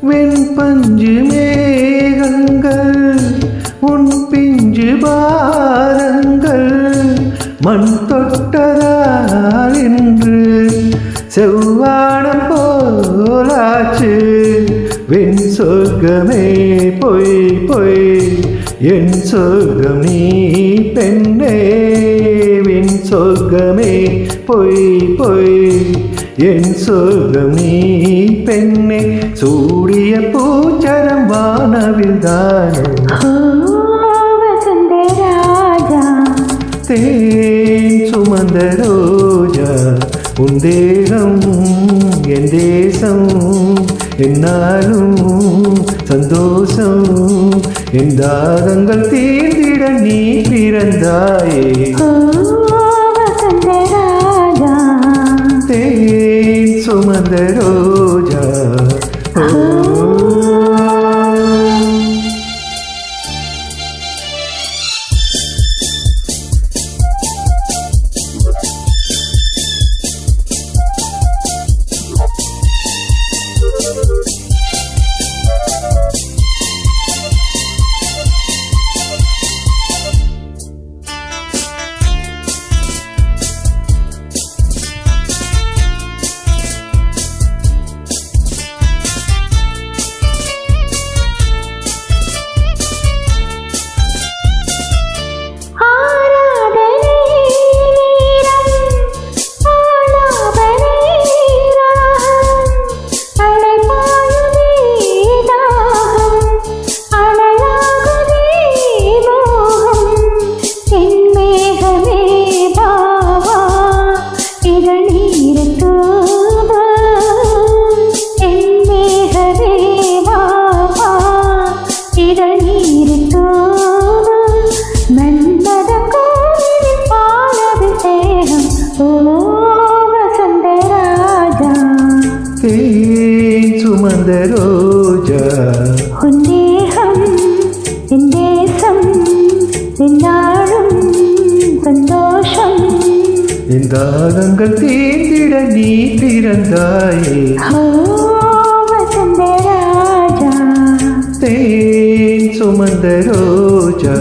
வெண்பஞ்சு மேகங்கள் உன் பிஞ்சு பாரங்கள் மண் தொட்டதால் இன்று செவ்வானம் போலாச்சு. வெண் சொர்க்கமே பொய் பொய் என் சொர்க்கம் நீ பெண்ணே. வெண் சொர்க்கமே பொய் பொய் என் சொர்க்கம் நீ பெண்ணே. சூடிய பூச்சரம் வானவில் தானோ ராஜா. தேன் சுமந்த ரோஜா உன் தேகம் என் தேசம். என்னாலும் சந்தோஷம் என் தாகங்கள் தீர்ந்திட நீ பிறந்தாயே. ராஜா தேன் சுமந்த ரோஜா. தேன் சுமந்த ரோஜா உன் தேகம் என் தேசம் என்னாலும் சந்தோஷம். என் தாகங்கள் தீர்ந்திட நீ பிறந்தாயே. ராஜா தேன் சுமந்த ரோஜா.